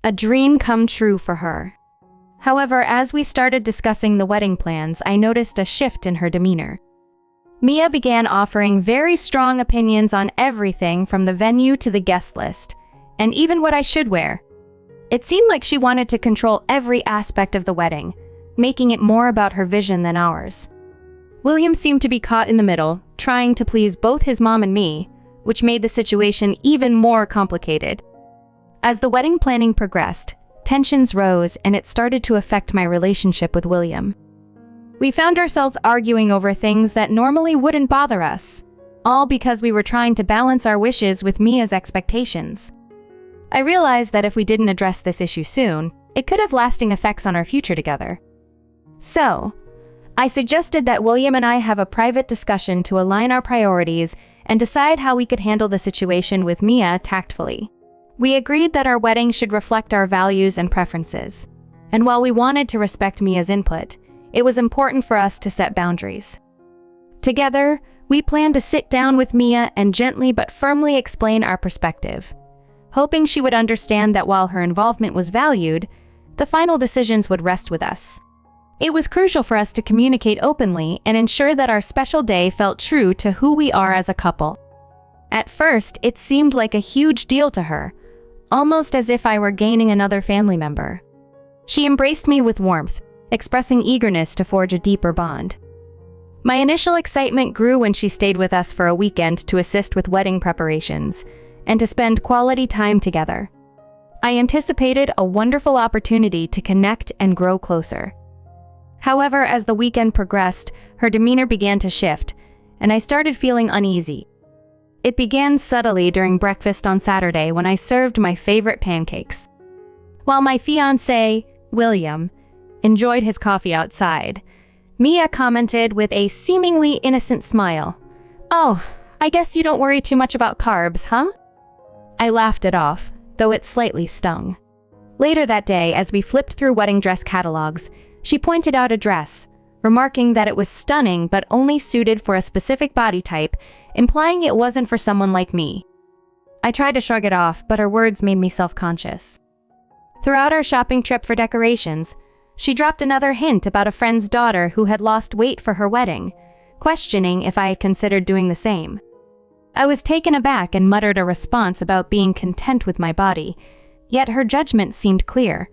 a dream come true for her. However, as we started discussing the wedding plans, I noticed a shift in her demeanor. Mia began offering very strong opinions on everything from the venue to the guest list, and even what I should wear. It seemed like she wanted to control every aspect of the wedding, making it more about her vision than ours. William seemed to be caught in the middle, trying to please both his mom and me, which made the situation even more complicated. As the wedding planning progressed, tensions rose and it started to affect my relationship with William. We found ourselves arguing over things that normally wouldn't bother us, all because we were trying to balance our wishes with Mia's expectations. I realized that if we didn't address this issue soon, it could have lasting effects on our future together. So, I suggested that William and I have a private discussion to align our priorities and decide how we could handle the situation with Mia tactfully. We agreed that our wedding should reflect our values and preferences, and while we wanted to respect Mia's input, it was important for us to set boundaries. Together, we planned to sit down with Mia and gently but firmly explain our perspective, hoping she would understand that while her involvement was valued, the final decisions would rest with us. It was crucial for us to communicate openly and ensure that our special day felt true to who we are as a couple. At first, it seemed like a huge deal to her, almost as if I were gaining another family member. She embraced me with warmth, expressing eagerness to forge a deeper bond. My initial excitement grew when she stayed with us for a weekend to assist with wedding preparations and to spend quality time together. I anticipated a wonderful opportunity to connect and grow closer. However, as the weekend progressed, her demeanor began to shift, and I started feeling uneasy. It began subtly during breakfast on Saturday when I served my favorite pancakes. While my fiancé, William, enjoyed his coffee outside, Mia commented with a seemingly innocent smile, "Oh, I guess you don't worry too much about carbs, huh?" I laughed it off, though it slightly stung. Later that day, as we flipped through wedding dress catalogs, she pointed out a dress, remarking that it was stunning but only suited for a specific body type, implying it wasn't for someone like me. I tried to shrug it off, but her words made me self-conscious. Throughout our shopping trip for decorations, she dropped another hint about a friend's daughter who had lost weight for her wedding, questioning if I had considered doing the same. I was taken aback and muttered a response about being content with my body, yet her judgment seemed clear.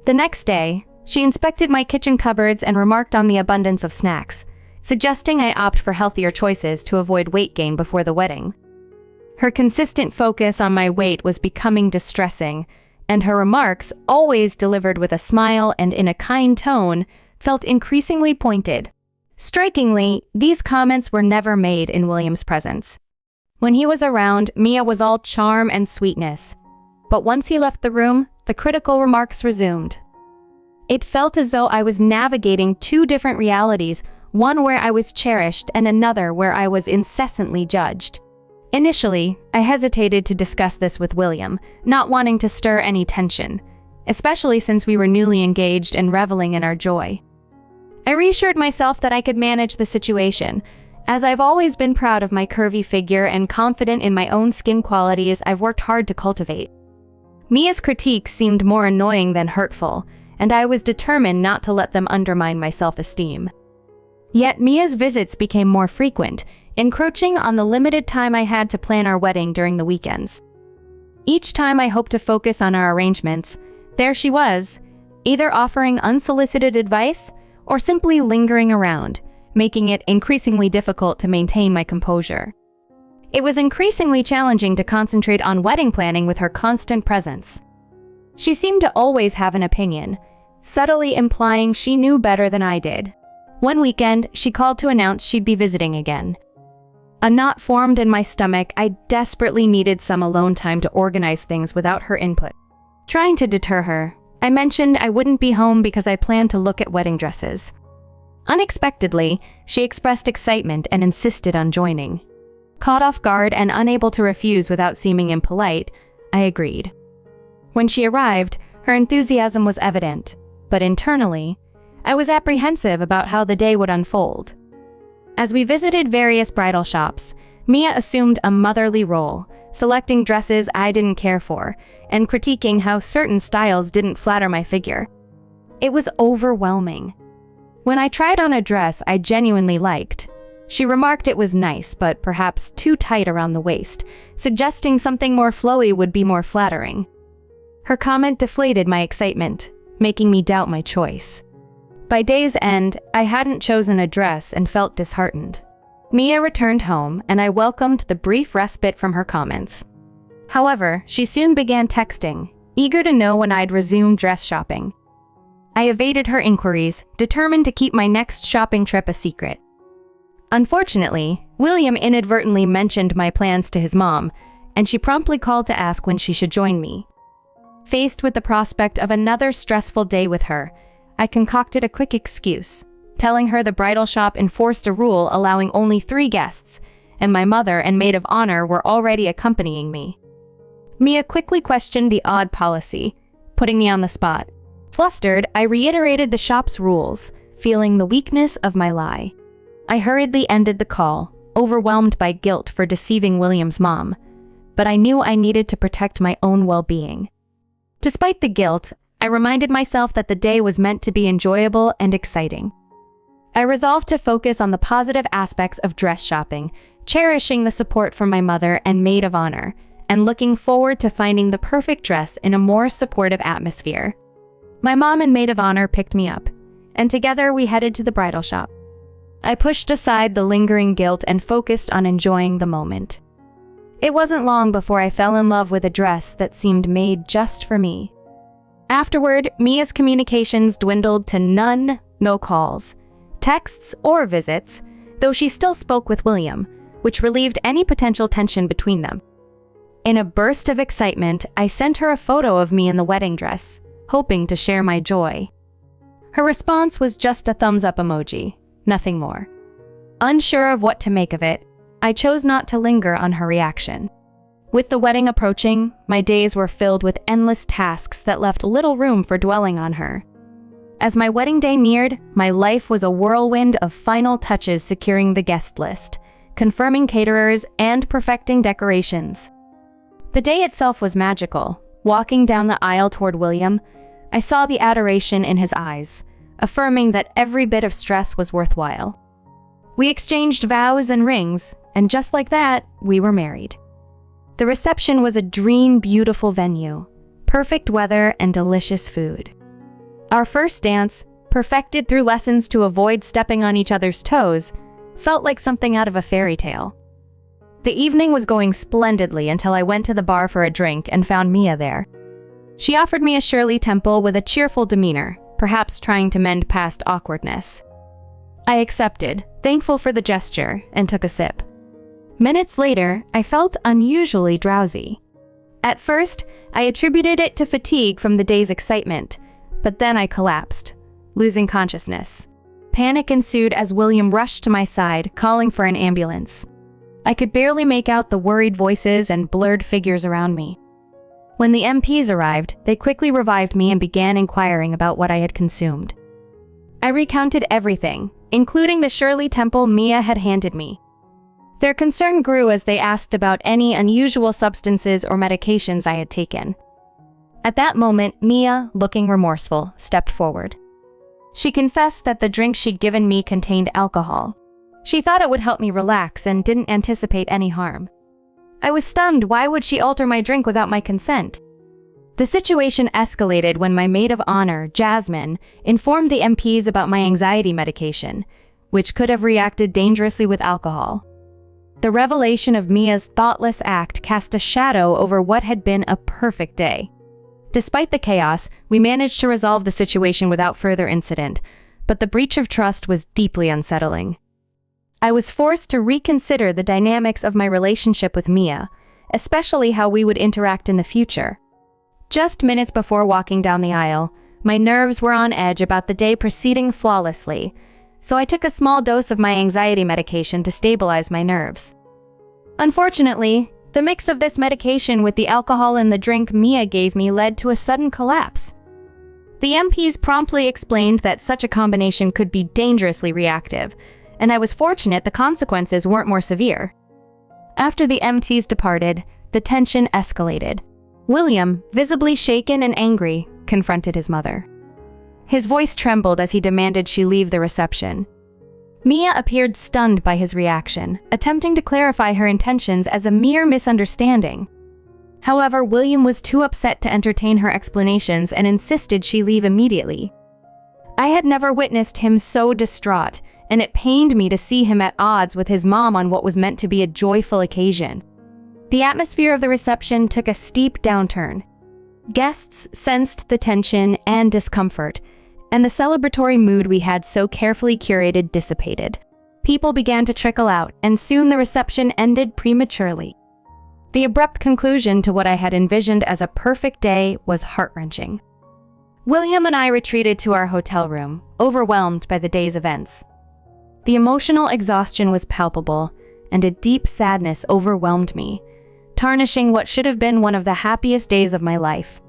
The next day, she inspected my kitchen cupboards and remarked on the abundance of snacks, suggesting I opt for healthier choices to avoid weight gain before the wedding. Her consistent focus on my weight was becoming distressing, and her remarks, always delivered with a smile and in a kind tone, felt increasingly pointed. Strikingly, these comments were never made in William's presence. When he was around, Mia was all charm and sweetness. But once he left the room, the critical remarks resumed. It felt as though I was navigating two different realities, one where I was cherished and another where I was incessantly judged. Initially, I hesitated to discuss this with William, not wanting to stir any tension, especially since we were newly engaged and reveling in our joy. I reassured myself that I could manage the situation, as I've always been proud of my curvy figure and confident in my own skin qualities I've worked hard to cultivate. Mia's critiques seemed more annoying than hurtful, and I was determined not to let them undermine my self-esteem. Yet Mia's visits became more frequent, encroaching on the limited time I had to plan our wedding during the weekends. Each time I hoped to focus on our arrangements, there she was, either offering unsolicited advice or simply lingering around, making it increasingly difficult to maintain my composure. It was increasingly challenging to concentrate on wedding planning with her constant presence. She seemed to always have an opinion, subtly implying she knew better than I did. One weekend, she called to announce she'd be visiting again. A knot formed in my stomach. I desperately needed some alone time to organize things without her input. Trying to deter her, I mentioned I wouldn't be home because I planned to look at wedding dresses. Unexpectedly, she expressed excitement and insisted on joining. Caught off guard and unable to refuse without seeming impolite, I agreed. When she arrived, her enthusiasm was evident, but internally, I was apprehensive about how the day would unfold. As we visited various bridal shops, Mia assumed a motherly role, selecting dresses I didn't care for, and critiquing how certain styles didn't flatter my figure. It was overwhelming. When I tried on a dress I genuinely liked, she remarked it was nice but perhaps too tight around the waist, suggesting something more flowy would be more flattering. Her comment deflated my excitement, making me doubt my choice. By day's end, I hadn't chosen a dress and felt disheartened. Mia returned home, and I welcomed the brief respite from her comments. However, she soon began texting, eager to know when I'd resume dress shopping. I evaded her inquiries, determined to keep my next shopping trip a secret. Unfortunately, William inadvertently mentioned my plans to his mom, and she promptly called to ask when she should join me. Faced with the prospect of another stressful day with her, I concocted a quick excuse, telling her the bridal shop enforced a rule allowing only 3 guests, and my mother and maid of honor were already accompanying me. Mia quickly questioned the odd policy, putting me on the spot. Flustered, I reiterated the shop's rules, feeling the weakness of my lie. I hurriedly ended the call, overwhelmed by guilt for deceiving William's mom, but I knew I needed to protect my own well-being. Despite the guilt, I reminded myself that the day was meant to be enjoyable and exciting. I resolved to focus on the positive aspects of dress shopping, cherishing the support from my mother and maid of honor, and looking forward to finding the perfect dress in a more supportive atmosphere. My mom and maid of honor picked me up, and together we headed to the bridal shop. I pushed aside the lingering guilt and focused on enjoying the moment. It wasn't long before I fell in love with a dress that seemed made just for me. Afterward, Mia's communications dwindled to none, no calls, texts, or visits, though she still spoke with William, which relieved any potential tension between them. In a burst of excitement, I sent her a photo of me in the wedding dress, hoping to share my joy. Her response was just a thumbs-up emoji, nothing more. Unsure of what to make of it, I chose not to linger on her reaction. With the wedding approaching, my days were filled with endless tasks that left little room for dwelling on her. As my wedding day neared, my life was a whirlwind of final touches, securing the guest list, confirming caterers, and perfecting decorations. The day itself was magical. Walking down the aisle toward William, I saw the adoration in his eyes, affirming that every bit of stress was worthwhile. We exchanged vows and rings, and just like that, we were married. The reception was a beautiful venue, perfect weather and delicious food. Our first dance, perfected through lessons to avoid stepping on each other's toes, felt like something out of a fairy tale. The evening was going splendidly until I went to the bar for a drink and found Mia there. She offered me a Shirley Temple with a cheerful demeanor, perhaps trying to mend past awkwardness. I accepted, thankful for the gesture, and took a sip. Minutes later, I felt unusually drowsy. At first, I attributed it to fatigue from the day's excitement, but then I collapsed, losing consciousness. Panic ensued as William rushed to my side, calling for an ambulance. I could barely make out the worried voices and blurred figures around me. When the MPs arrived, they quickly revived me and began inquiring about what I had consumed. I recounted everything, including the Shirley Temple Mia had handed me. Their concern grew as they asked about any unusual substances or medications I had taken. At that moment, Mia, looking remorseful, stepped forward. She confessed that the drink she'd given me contained alcohol. She thought it would help me relax and didn't anticipate any harm. I was stunned. Why would she alter my drink without my consent? The situation escalated when my maid of honor, Jasmine, informed the MPs about my anxiety medication, which could have reacted dangerously with alcohol. The revelation of Mia's thoughtless act cast a shadow over what had been a perfect day. Despite the chaos, we managed to resolve the situation without further incident, but the breach of trust was deeply unsettling. I was forced to reconsider the dynamics of my relationship with Mia, especially how we would interact in the future. Just minutes before walking down the aisle, my nerves were on edge about the day proceeding flawlessly, so I took a small dose of my anxiety medication to stabilize my nerves. Unfortunately, the mix of this medication with the alcohol in the drink Mia gave me led to a sudden collapse. The MPs promptly explained that such a combination could be dangerously reactive, and I was fortunate the consequences weren't more severe. After the MTs departed, the tension escalated. William, visibly shaken and angry, confronted his mother. His voice trembled as he demanded she leave the reception. Mia appeared stunned by his reaction, attempting to clarify her intentions as a mere misunderstanding. However, William was too upset to entertain her explanations and insisted she leave immediately. I had never witnessed him so distraught, and it pained me to see him at odds with his mom on what was meant to be a joyful occasion. The atmosphere of the reception took a steep downturn. Guests sensed the tension and discomfort, and the celebratory mood we had so carefully curated dissipated. People began to trickle out, and soon the reception ended prematurely. The abrupt conclusion to what I had envisioned as a perfect day was heart-wrenching. William and I retreated to our hotel room, overwhelmed by the day's events. The emotional exhaustion was palpable, and a deep sadness overwhelmed me, tarnishing what should have been one of the happiest days of my life.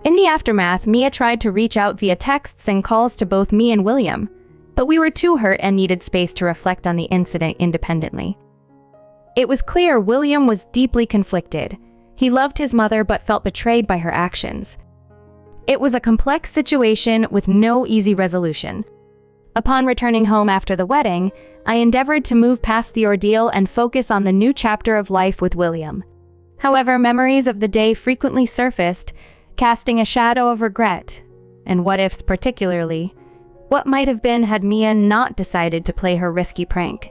In the aftermath, Mia tried to reach out via texts and calls to both me and William, but we were too hurt and needed space to reflect on the incident independently. It was clear William was deeply conflicted. He loved his mother but felt betrayed by her actions. It was a complex situation with no easy resolution. Upon returning home after the wedding, I endeavored to move past the ordeal and focus on the new chapter of life with William. However, memories of the day frequently surfaced, casting a shadow of regret, and what-ifs particularly. What might have been had Mia not decided to play her risky prank.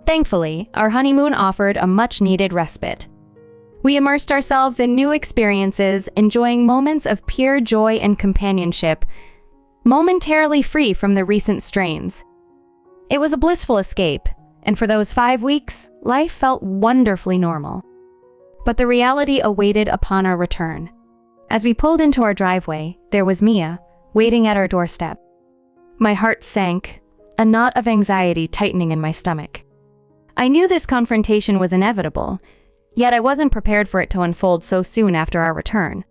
Thankfully, our honeymoon offered a much-needed respite. We immersed ourselves in new experiences, enjoying moments of pure joy and companionship, momentarily free from the recent strains. It was a blissful escape, and for those 5 weeks, life felt wonderfully normal. But the reality awaited upon our return. As we pulled into our driveway, there was Mia, waiting at our doorstep. My heart sank, a knot of anxiety tightening in my stomach. I knew this confrontation was inevitable, yet I wasn't prepared for it to unfold so soon after our return.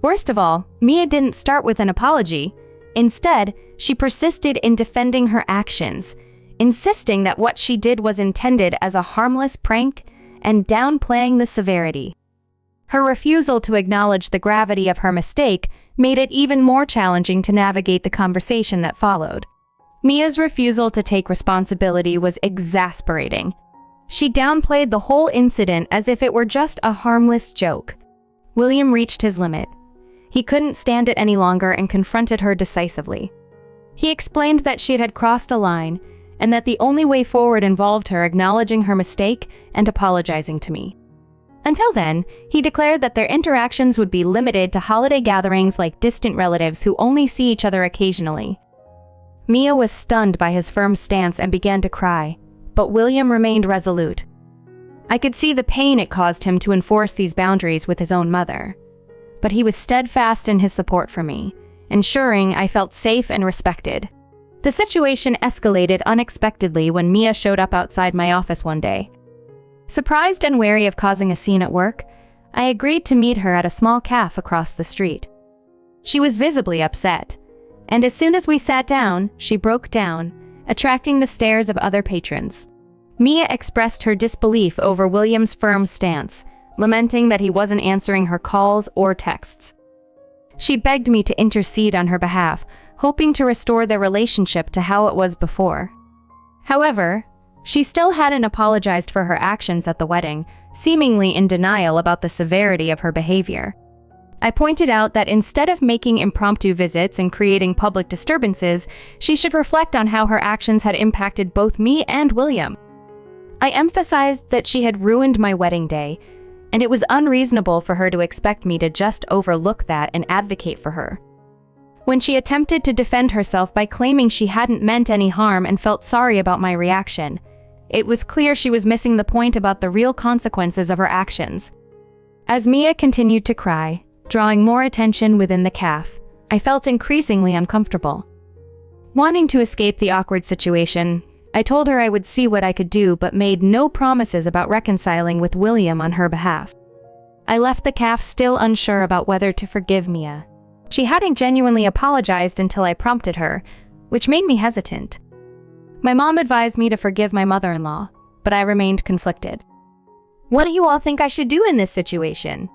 Worst of all, Mia didn't start with an apology. Instead, she persisted in defending her actions, insisting that what she did was intended as a harmless prank and downplaying the severity. Her refusal to acknowledge the gravity of her mistake made it even more challenging to navigate the conversation that followed. Mia's refusal to take responsibility was exasperating. She downplayed the whole incident as if it were just a harmless joke. William reached his limit. He couldn't stand it any longer and confronted her decisively. He explained that she had crossed a line and that the only way forward involved her acknowledging her mistake and apologizing to me. Until then, he declared that their interactions would be limited to holiday gatherings like distant relatives who only see each other occasionally. Mia was stunned by his firm stance and began to cry, but William remained resolute. I could see the pain it caused him to enforce these boundaries with his own mother, but he was steadfast in his support for me, ensuring I felt safe and respected. The situation escalated unexpectedly when Mia showed up outside my office one day. Surprised and wary of causing a scene at work, I agreed to meet her at a small cafe across the street. She was visibly upset, and as soon as we sat down, she broke down, attracting the stares of other patrons. Mia expressed her disbelief over William's firm stance, lamenting that he wasn't answering her calls or texts. She begged me to intercede on her behalf, hoping to restore their relationship to how it was before. However, she still hadn't apologized for her actions at the wedding, seemingly in denial about the severity of her behavior. I pointed out that instead of making impromptu visits and creating public disturbances, she should reflect on how her actions had impacted both me and William. I emphasized that she had ruined my wedding day, and it was unreasonable for her to expect me to just overlook that and advocate for her. When she attempted to defend herself by claiming she hadn't meant any harm and felt sorry about my reaction, it was clear she was missing the point about the real consequences of her actions. As Mia continued to cry, drawing more attention within the cafe, I felt increasingly uncomfortable. Wanting to escape the awkward situation, I told her I would see what I could do but made no promises about reconciling with William on her behalf. I left the cafe still unsure about whether to forgive Mia. She hadn't genuinely apologized until I prompted her, which made me hesitant. My mom advised me to forgive my mother-in-law, but I remained conflicted. What do you all think I should do in this situation?